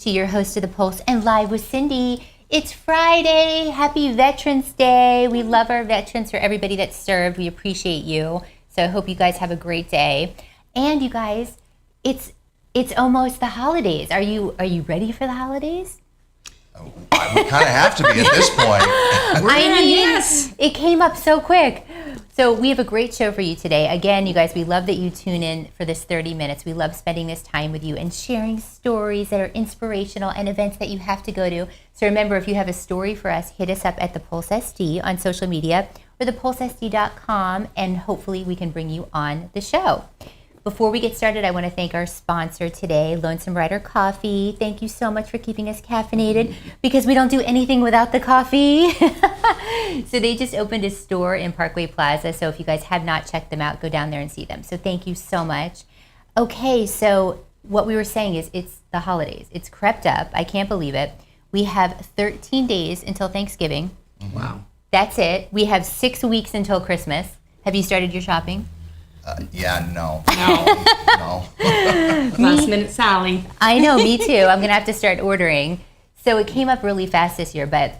to your host of The Pulse and Live with Cindy. It's Friday. Happy Veterans Day. We love our veterans, for everybody that served. We appreciate you. So I hope you guys have a great day. And you guys, it's almost the holidays. Are you ready for the holidays? We kind of have to be at this point. Yes. It came up so quick. So we have a great show for you today. Again, you guys, we love that you tune in for this 30 minutes. We love spending this time with you and sharing stories that are inspirational and events that you have to go to. So remember, if you have a story for us, hit us up at The Pulse SD on social media or thepulsesd.com, and hopefully we can bring you on the show. Before we get started, I want to thank our sponsor today, Lonesome Rider Coffee. Thank you so much for keeping us caffeinated, because we don't do anything without the coffee. So they just opened a store in Parkway Plaza. So if you guys have not checked them out, go down there and see them. So thank you so much. Okay, so what we were saying is it's the holidays. It's crept up. I can't believe it. We have 13 days until Thanksgiving. Wow. That's it. We have 6 weeks until Christmas. Have you started your shopping? No. Last minute Sally. I know, me too. I'm going to have to start ordering. So it came up really fast this year, but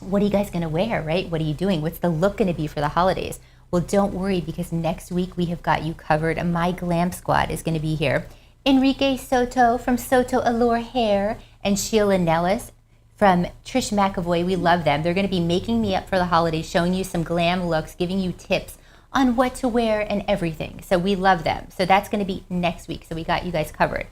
what are you guys going to wear, right? What are you doing? What's the look going to be for the holidays? Well, don't worry, because next week we have got you covered. My Glam Squad is going to be here. Enrique Soto from Soto Allure Hair and Sheila Nellis from Trish McAvoy. We love them. They're going to be making me up for the holidays, showing you some glam looks, giving you tips on what to wear and everything. So we love them. So that's going to be next week. So we got you guys covered.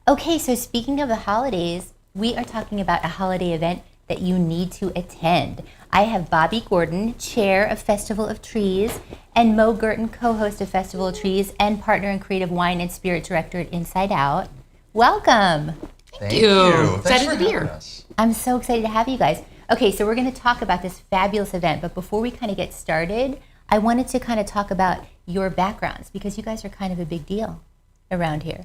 Okay, so speaking of the holidays, we are talking about a holiday event that you need to attend. I have Bobby Gordon, chair of Festival of Trees, and Mo Girton, co-host of Festival of Trees and partner and creative wine and spirit director at Inside Out. Welcome. Thank you. Excited to be here. I'm so excited to have you guys. Okay, so we're going to talk about this fabulous event, but before we kind of get started, I wanted to kind of talk about your backgrounds, because you guys are kind of a big deal around here.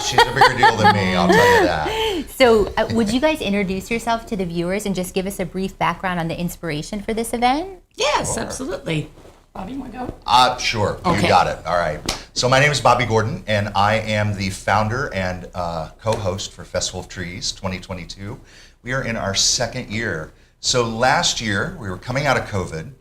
She's a bigger deal than me, I'll tell you that. So would you guys introduce yourself to the viewers and just give us a brief background on the inspiration for this event? Yes, sure. Absolutely. Bobby, you want to go? Sure. Okay. You got it. All right. So my name is Bobby Gordon, and I am the founder and co-host for Festival of Trees 2022. We are in our second year. So last year, we were coming out of COVID,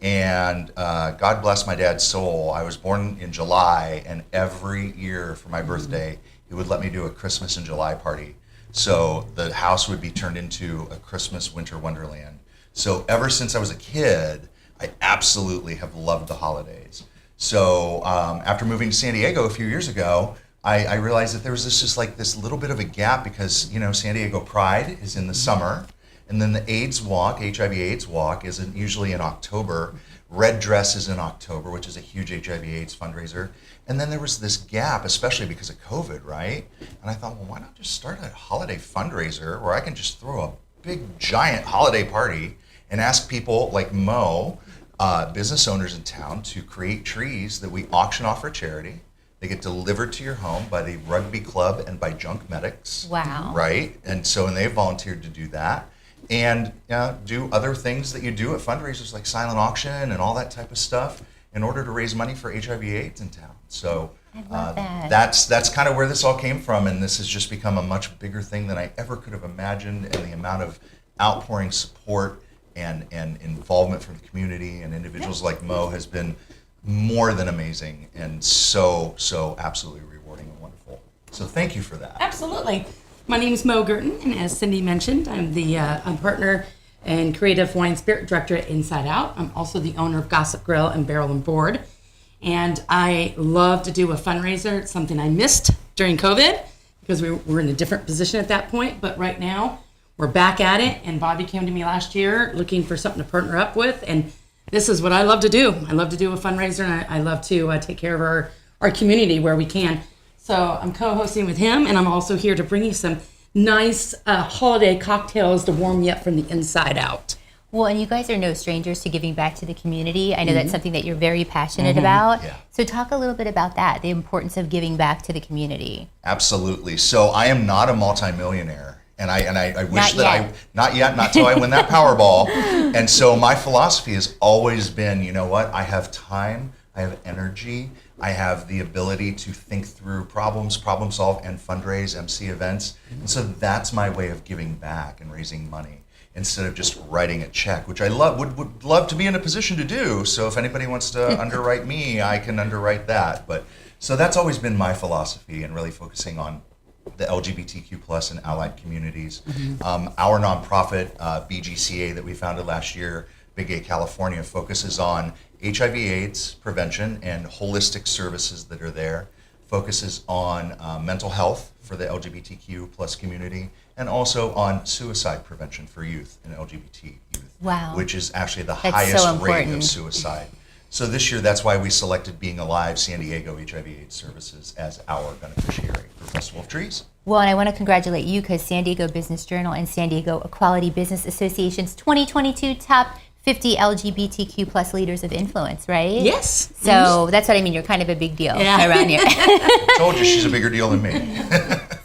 and God bless my dad's soul, I was born in July, and every year for my birthday, he would let me do a Christmas in July party. So the house would be turned into a Christmas winter wonderland. So ever since I was a kid, I absolutely have loved the holidays. So after moving to San Diego a few years ago, I realized that there was this little bit of a gap, because, you know, San Diego Pride is in the summer. And then the AIDS Walk, HIV/AIDS Walk, is usually in October. Red Dress is in October, which is a huge HIV/AIDS fundraiser. And then there was this gap, especially because of COVID, right? And I thought, well, why not just start a holiday fundraiser where I can just throw a big, giant holiday party and ask people like Mo, business owners in town, to create trees that we auction off for charity. They get delivered to your home by the rugby club and by junk medics. Wow. Right? And they volunteered to do that. And do other things that you do at fundraisers, like silent auction and all that type of stuff, in order to raise money for HIV/AIDS in town. So I love that. That's kind of where this all came from, and this has just become a much bigger thing than I ever could have imagined. And the amount of outpouring support and involvement from the community and individuals like Mo has been more than amazing, and so absolutely rewarding and wonderful. So thank you for that. Absolutely. My name is Mo Girton, and as Cindy mentioned, I'm the I'm partner and creative wine spirit director at Inside Out. I'm also the owner of Gossip Grill and Barrel and Board. And I love to do a fundraiser. It's something I missed during COVID, because we were in a different position at that point. But right now, we're back at it. And Bobby came to me last year looking for something to partner up with. And this is what I love to do. I love to do a fundraiser, and I love to take care of our community where we can. So I'm co-hosting with him, and I'm also here to bring you some nice holiday cocktails to warm you up from the inside out. Well, and you guys are no strangers to giving back to the community. I know that's something that you're very passionate about. Yeah. So talk a little bit about that, the importance of giving back to the community. Absolutely. So I am not a multimillionaire. And I wish not not till I win that Powerball. And so my philosophy has always been, you know what, I have time, I have energy. I have the ability to think through problems, problem solve, and fundraise, MC events. And so that's my way of giving back and raising money instead of just writing a check, which I would love to be in a position to do. So if anybody wants to underwrite me, I can underwrite that. But so that's always been my philosophy, and really focusing on the LGBTQ plus and allied communities. Our nonprofit, BGCA, that we founded last year, Big A California, focuses on HIV/AIDS prevention and holistic services that are there, focuses on mental health for the LGBTQ plus community, and also on suicide prevention for youth and LGBT youth, Wow. which is actually the That's highest so rate important. of suicide. So this year, that's why we selected being Alive San Diego HIV/AIDS Services as our beneficiary for Festival of Trees. Well, and I want to congratulate you because San Diego Business Journal and San Diego Equality Business Association's 2022 Top 50 LGBTQ plus leaders of influence, right? Yes. So that's what I mean. You're kind of a big deal Yeah. around here. Told you she's a bigger deal than me.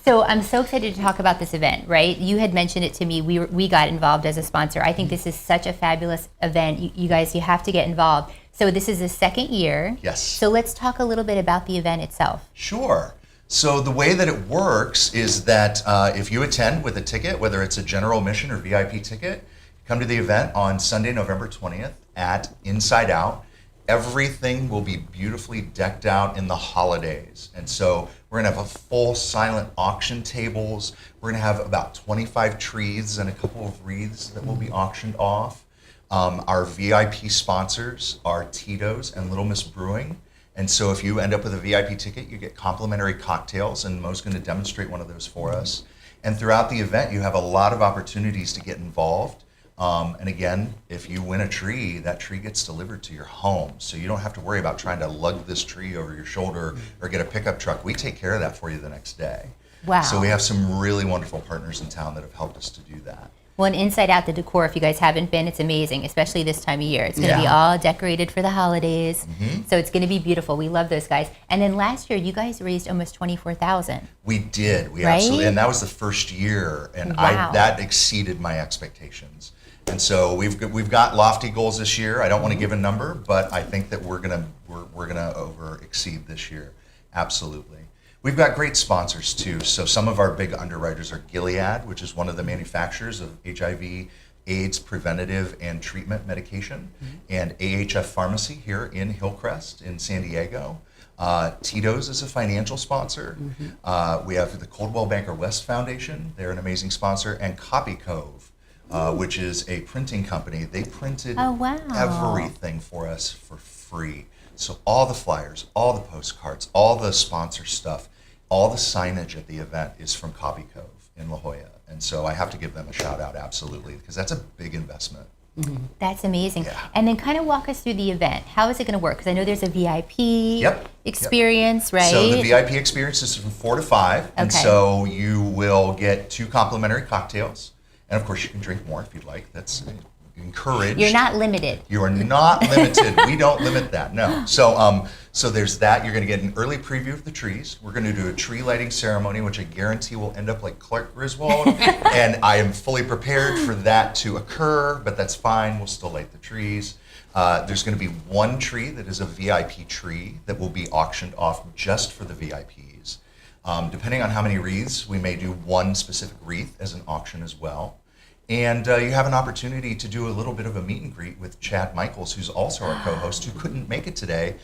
So I'm so excited to talk about this event, right? You had mentioned it to me. We got involved as a sponsor. I think this is such a fabulous event. You guys, you have to get involved. So this is the second year. Yes. So let's talk a little bit about the event itself. Sure. So the way that it works is that if you attend with a ticket, whether it's a general admission or VIP ticket, come to the event on Sunday, November 20th at Inside Out. Everything will be beautifully decked out in the holidays. And so we're going to have a full silent auction tables. We're going to have about 25 trees and a couple of wreaths that will be auctioned off. Our VIP sponsors are Tito's and Little Miss Brewing. And so if you end up with a VIP ticket, you get complimentary cocktails, and Mo's going to demonstrate one of those for us. And throughout the event, you have a lot of opportunities to get involved. And again, if you win a tree, that tree gets delivered to your home. So you don't have to worry about trying to lug this tree over your shoulder or get a pickup truck. We take care of that for you the next day. Wow. So we have some really wonderful partners in town that have helped us to do that. Well, and Inside Out, the decor, if you guys haven't been, it's amazing, especially this time of year. It's going to be Yeah. all decorated for the holidays. So it's going to be beautiful. We love those guys. And then last year, you guys raised almost $24,000. We did. We Right? absolutely, and that was the first year, and Wow. that exceeded my expectations. And so we've got lofty goals this year. I don't want to give a number, but I think that we're gonna over exceed this year. Absolutely. We've got great sponsors too. So some of our big underwriters are Gilead, which is one of the manufacturers of HIV/AIDS preventative and treatment medication, and AHF Pharmacy here in Hillcrest in San Diego. Tito's is a financial sponsor. We have the Coldwell Banker West Foundation. They're an amazing sponsor, and Copy Cove, which is a printing company. They printed Oh, wow. everything for us for free. So all the flyers, all the postcards, all the sponsor stuff, all the signage at the event is from Copy Cove in La Jolla. And so I have to give them a shout out, absolutely, because that's a big investment. That's amazing. Yeah. And then kind of walk us through the event. How is it going to work? Because I know there's a VIP Yep. experience, right? So the VIP experience is from 4 to 5. And Okay. so you will get 2 complimentary cocktails. And of course, you can drink more if you'd like. That's encouraged. You're not limited. You are not limited. We don't limit that. No. So there's that. You're going to get an early preview of the trees. We're going to do a tree lighting ceremony, which I guarantee will end up like Clark Griswold. And I am fully prepared for that to occur, but that's fine. We'll still light the trees. There's going to be 1 tree that is a VIP tree that will be auctioned off just for the VIPs. Depending on how many wreaths, we may do 1 specific wreath as an auction as well. And you have an opportunity to do a little bit of a meet and greet with Chad Michaels, who's also our co-host, who couldn't make it today.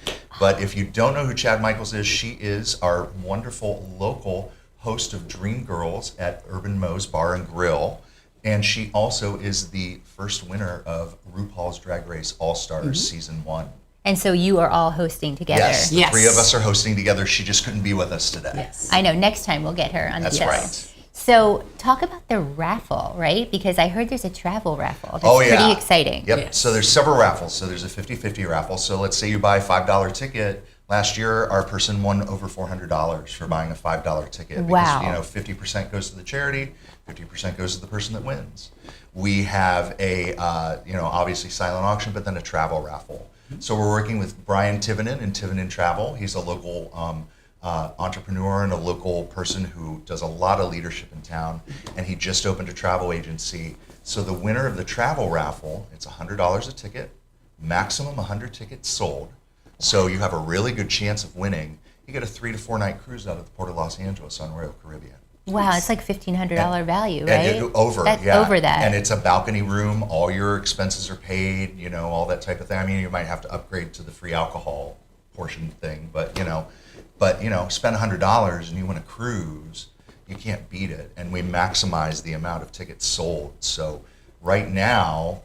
But if you don't know who Chad Michaels is, she is our wonderful local host of Dream Girls at Urban Moe's Bar and Grill. And she also is the first winner of RuPaul's Drag Race All-Stars Season 1. And so you are all hosting together. Yes, the Yes. 3 of us are hosting together. She just couldn't be with us today. Yes. I know. Next time we'll get her on That's the show. right. So talk about the raffle, right? Because I heard there's a travel raffle. That's Oh, yeah. pretty exciting. Yep. Yes. So there's several raffles. So there's a 50-50 raffle. So let's say you buy a $5 ticket. Last year, our person won over $400 for buying a $5 ticket. Wow. Because, 50% goes to the charity, 50% goes to the person that wins. We have a, obviously silent auction, but then a travel raffle. So we're working with Brian Tivenin in Tivenin Travel. He's a local entrepreneur and a local person who does a lot of leadership in town, and he just opened a travel agency. So the winner of the travel raffle, it's $100 a ticket, maximum 100 tickets sold. So you have a really good chance of winning. You get a 3 to 4 night cruise out of the Port of Los Angeles on Royal Caribbean. Wow, it's like $1,500 value, right? And over That's yeah. over that. And it's a balcony room. All your expenses are paid. You know, all that type of thing. I mean, you might have to upgrade to the free alcohol portion thing, but spend $100 and you win a cruise. You can't beat it. And we maximize the amount of tickets sold. So right now,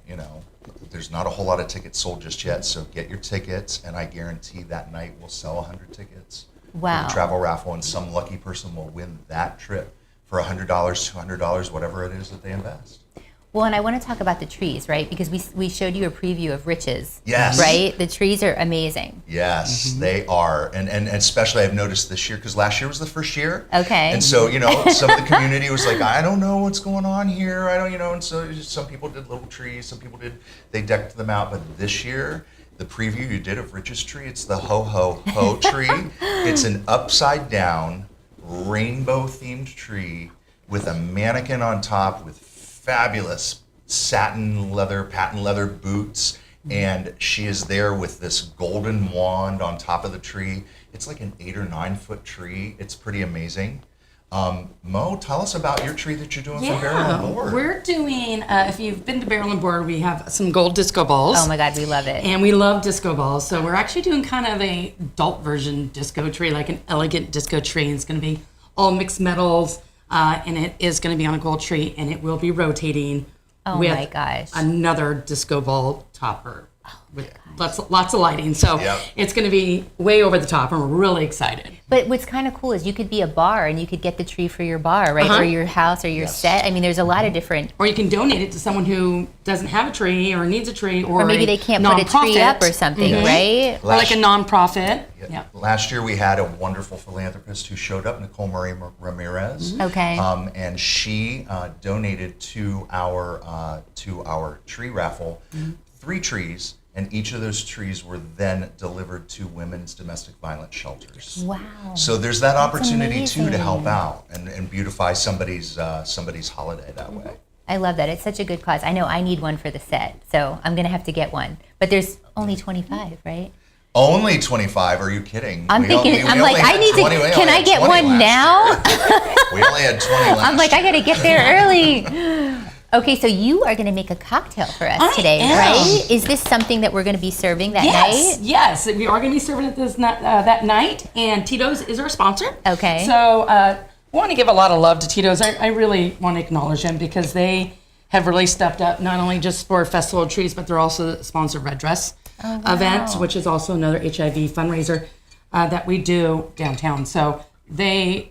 there's not a whole lot of tickets sold just yet. So get your tickets, and I guarantee that night we'll sell 100 tickets. Wow. For the travel raffle, and some lucky person will win that trip for $100, $200, whatever it is that they invest. Well, and I want to talk about the trees, right? Because we showed you a preview of Rich's. Yes. Right? The trees are amazing. Yes, they are. And especially I've noticed this year, because last year was the first year. Okay. And so, some of the community was like, I don't know what's going on here. I don't, and so some people did little trees, some people they decked them out. But this year, the preview you did of Rich's tree, it's the ho-ho-ho tree. It's an upside down, rainbow themed tree with a mannequin on top with fabulous patent leather boots, and she is there with this golden wand on top of the tree. It's like an 8 or 9 foot tree. It's pretty amazing. Mo, tell us about your tree that you're doing for Barrel and Board. We're doing, if you've been to Barrel and Board, we have some gold disco balls. Oh my God, we love it. And we love disco balls. So we're actually doing kind of a adult version disco tree, like an elegant disco tree. It's going to be all mixed metals, and it is going to be on a gold tree, and it will be rotating with my gosh. another disco ball topper. With lots of lighting. So It's going to be way over the top, and we're really excited. But what's kind of cool is you could be a bar and you could get the tree for your bar, right? Or your house or your set. I mean, there's a lot of different. Or you can donate it to someone who doesn't have a tree or needs a tree, or maybe they can't put a tree up or something, right? Or like a nonprofit. Yeah. Last year we had a wonderful philanthropist who showed up, Nicole Marie Ramirez. Okay. And she donated to our tree raffle 3 trees. And each of those trees were then delivered to women's domestic violence shelters. Wow. So there's that opportunity too to help out and beautify somebody's holiday that way. I love that. It's such a good cause. I know I need one for the set, so I'm going to have to get one. But there's only 25, right? Only 25? Are you kidding? I'm thinking, I'm like, I need to, can I get one now? We only had 20 last I'm like, I got to get there early. Okay, so you are going to make a cocktail for us today, right? Is this something that we're going to be serving that night? Yes, we are going to be serving it that night, and Tito's is our sponsor. Okay. So I want to give a lot of love to Tito's. I really want to acknowledge them because they have really stepped up, not only just for Festival of Trees, but they're also the sponsor of Red Dress event, which is also another HIV fundraiser that we do downtown. So they're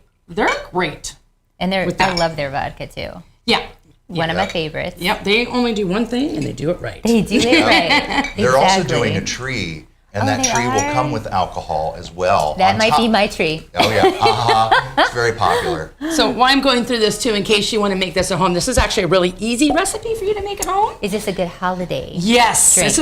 great. And I love their vodka too. Yeah. One of my favorites. Yep, they only do one thing, and they do it right. They do it right. They're also doing a tree, and that tree will come with alcohol as well. That might be my tree. Oh, yeah. It's very popular. So while I'm going through this, too, in case you want to make this at home, this is actually a really easy recipe for you to make at home. Is this a good holiday? Yes. drink?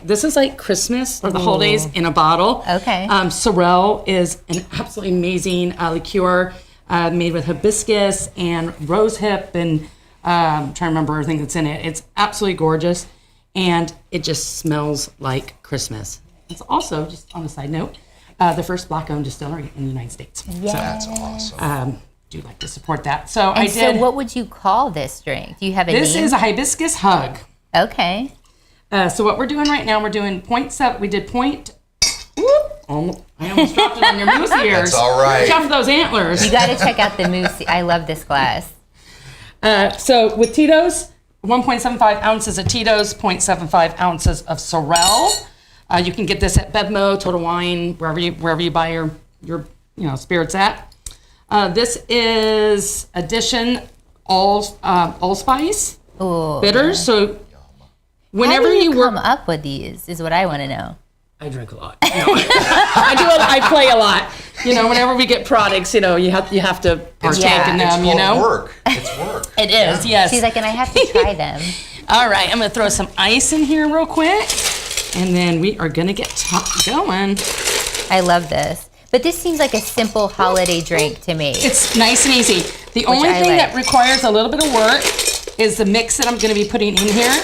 This is like Christmas or the holidays in a bottle. Okay. Sorrel is an absolutely amazing liqueur made with hibiscus and rosehip and I'm trying to remember everything that's in it. It's absolutely gorgeous, and it just smells like Christmas. It's also, just on a side note, the first Black-owned distillery in the United States. Yes. That's awesome. Do like to support that. So So what would you call this drink? Do you have a name? This is a hibiscus hug. Okay. So what we're doing right now, we're doing 0.7. We did I almost dropped it on your moose ears. That's all right. Watch out for those antlers. You got to check out the moose. I love this glass. So with Tito's, 1.75 ounces of Tito's, 0.75 ounces of Sorrel. You can get this at Bevmo, Total Wine, wherever you buy your spirits at. This is Addition Allspice bitters. So whenever How do you work, come up with these is what I want to know. I drink a lot. No. I play a lot. Whenever we get products, you have to partake in them. It's work. It's work. It is, yes. She's like, and I have to try them. All right, I'm going to throw some ice in here real quick, and then we are going to get going. I love this. But this seems like a simple holiday drink to me. It's nice and easy. The only thing that requires a little bit of work is the mix that I'm going to be putting in here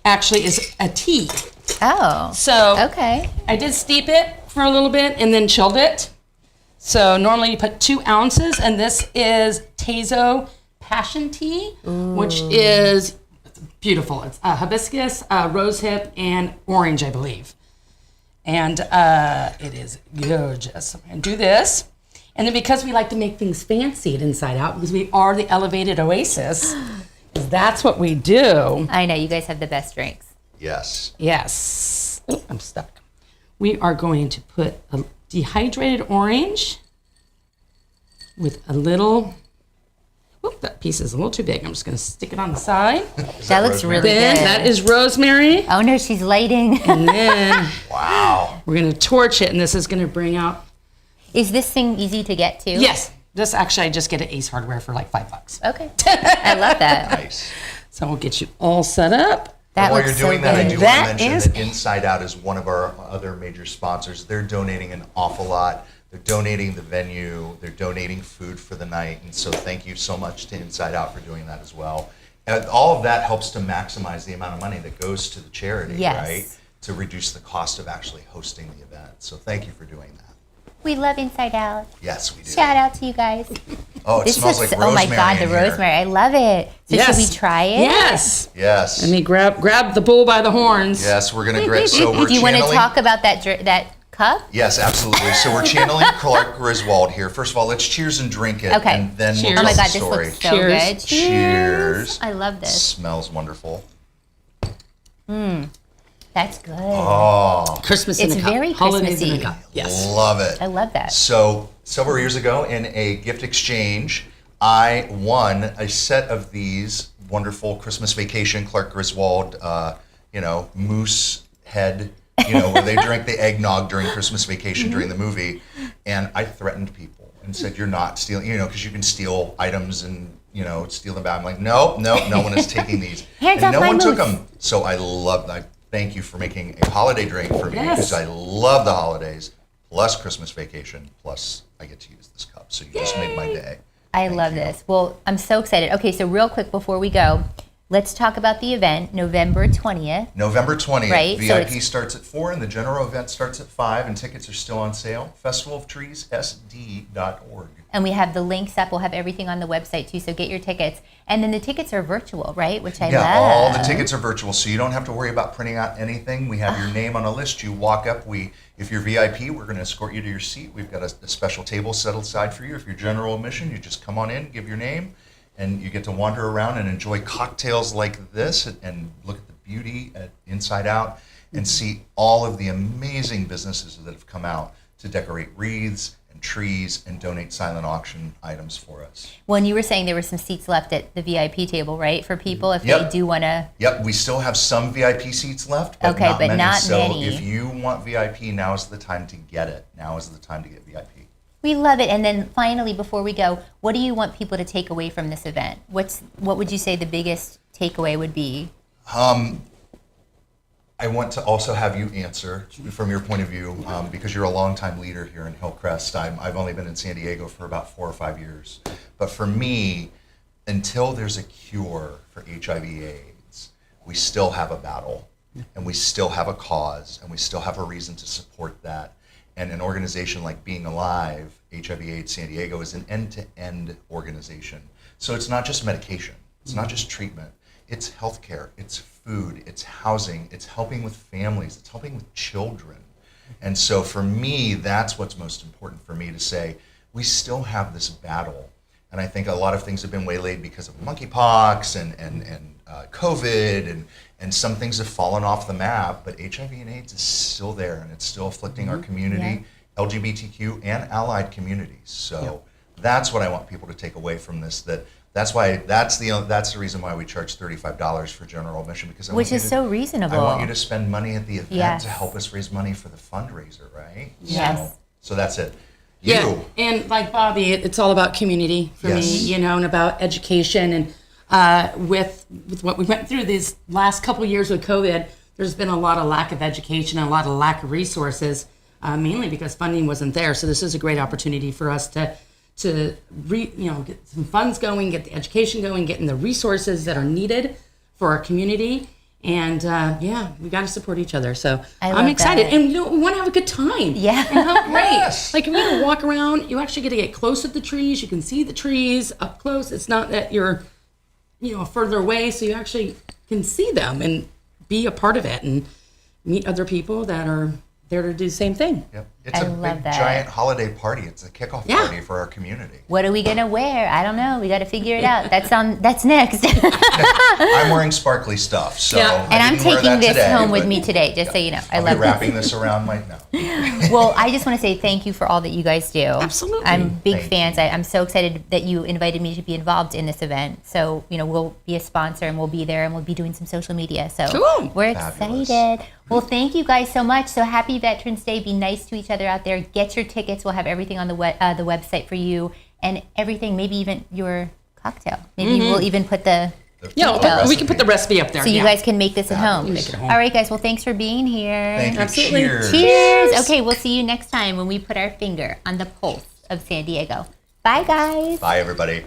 actually is a tea. Oh. So Okay. I did steep it for a little bit and then chilled it. So normally you put 2 ounces, and this is Tazo Passion Tea, which is beautiful. It's hibiscus, rosehip, and orange, I believe. And it is gorgeous. I'm going to do this. And then because we like to make things fancy at Inside Out, because we are the elevated oasis, 'cause that's what we do. I know you guys have the best drinks. Yes. Yes. Ooh, I'm stuck. We are going to put a dehydrated orange with a little, whoop, that piece is a little too big. I'm just going to stick it on the side. That looks rosemary? really Then good. that is rosemary. Oh no, she's lighting. And then Wow. we're going to torch it, and this is going to bring out, Is this thing easy to get to? yes, this actually I just get at Ace Hardware for like $5. Okay. I love that. Nice. So we'll get you all set up. That While you're looks so doing that, I good. do want That to mention is- that Inside Out is one of our other major sponsors. They're donating an awful lot. They're donating the venue. They're donating food for the night. And so thank you so much to Inside Out for doing that as well. And all of that helps to maximize the amount of money that goes to the charity, Yes. right? To reduce the cost of actually hosting the event. So thank you for doing that. We love Inside Out. Yes, we do. Shout out to you guys. Oh, it smells like oh rosemary my God, the in here. rosemary. I love it. So Yes. should we try it? Yes. Yes. Let me grab the bull by the horns. Yes, we're going to grab. So we're Do you want to channeling. talk about that cup? Yes, absolutely. So we're channeling Clark Griswold here. First of all, let's cheers and drink it. Okay. And then Cheers. we'll Oh tell my the God, this story. looks so Cheers. good. Cheers. I love this. Smells wonderful. That's good. Oh, Christmas in It's a cup. very Holidays in a Christmassy. cup. Yes. love it. I love that. So several years ago, in a gift exchange, I won a set of these wonderful Christmas Vacation Clark Griswold, moose head, where they drink the eggnog during Christmas Vacation during the movie, and I threatened people and said, "You're not stealing," because you can steal items and steal them back. I'm like, no one is taking these, Hands and off no my one took moose. them. So I thank you for making a holiday drink for me Yes. because I love the holidays. Plus Christmas Vacation, plus I get to use this cup. So you just made my day. I love this. Well, I'm so excited. Okay, so real quick before we go, let's talk about the event, November 20th. November 20th, Right, so VIP it's- starts at 4 and the general event starts at 5 and tickets are still on sale. festivalofTreesSD.org. And we have the links up. We'll have everything on the website too, so get your tickets. And then the tickets are virtual, right? Which I Yeah, love. all the tickets are virtual, so you don't have to worry about printing out anything. We have your name on a list. You walk up. If you're VIP, we're going to escort you to your seat. We've got a special table set aside for you. If you're general admission, you just come on in, give your name, and you get to wander around and enjoy cocktails like this and look at the beauty at Inside Out and see all of the amazing businesses that have come out to decorate wreaths and trees and donate silent auction items for us. Well, and you were saying there were some seats left at the VIP table, right? For people if Yep. they do want to. Yep, we still have some VIP seats left, but Okay, not but many. not so many. if you want VIP, now is the time to get it. Now is the time to get VIP. We love it. And then finally, before we go, what do you want people to take away from this event? What would you say the biggest takeaway would be? I want to also have you answer from your point of view, because you're a longtime leader here in Hillcrest. I've only been in San Diego for about 4 or 5 years. But for me, until there's a cure for HIV/AIDS, we still have a battle, and we still have a cause, and we still have a reason to support that. And an organization like Being Alive, HIV/AIDS San Diego, is an end-to-end organization. So it's not just medication. It's not just treatment. It's healthcare, it's food, it's housing, it's helping with families, it's helping with children. And so for me, that's what's most important for me to say, we still have this battle. And I think a lot of things have been waylaid because of monkeypox and COVID, and some things have fallen off the map, but HIV and AIDS is still there, and it's still afflicting our community, LGBTQ and allied communities. So that's what I want people to take away from this, that's the reason why we charge $35 for general admission, because Which is so reasonable. I want you to spend money at the event Yes. to help us raise money for the fundraiser, right? Yes. So that's it. Yeah, You. and like Bobby, it's all about community for Yes. me, and about education. And with what we went through these last couple years with COVID, there's been a lot of lack of education and a lot of lack of resources, mainly because funding wasn't there. So this is a great opportunity for us to get some funds going, get the education going, getting the resources that are needed for our community. And yeah, we got to support each other. So I love I'm excited. that. And we want to have a good time. Yeah. And how great. Yes. Like if you're going to walk around, you actually get to get close to the trees. You can see the trees up close. It's not that you're, further away. So you actually can see them and be a part of it and meet other people that are there to do the same thing. Yep. It's I a love big, that. giant holiday party. It's a kickoff party for our community. What are we gonna wear? I don't know. We got to figure it out. That's next. I'm wearing sparkly stuff, so Yeah. I And I'm didn't wear taking that this today, home with but me today, just so you know. I I'll love be this. wrapping this around my no. Well, I just want to say thank you for all that you guys do. Absolutely. I'm big Thank fans. I'm so excited that you invited me to be involved in this event. So, we'll be a sponsor and we'll be there and we'll be doing some social media. So Cool. we're Fabulous. excited. Well, thank you guys so much. So happy Veterans Day. Be nice to each other out there. Get your tickets. We'll have everything on the website for you and everything, maybe even your cocktail. Maybe we'll even put the... We can put the recipe up there. So you guys can make this at home. Make it at home. All right, guys. Well, thanks for being here. Thank you. Absolutely. Cheers. Cheers. Okay, we'll see you next time when we put our finger on the pulse of San Diego. Bye, guys. Bye, everybody.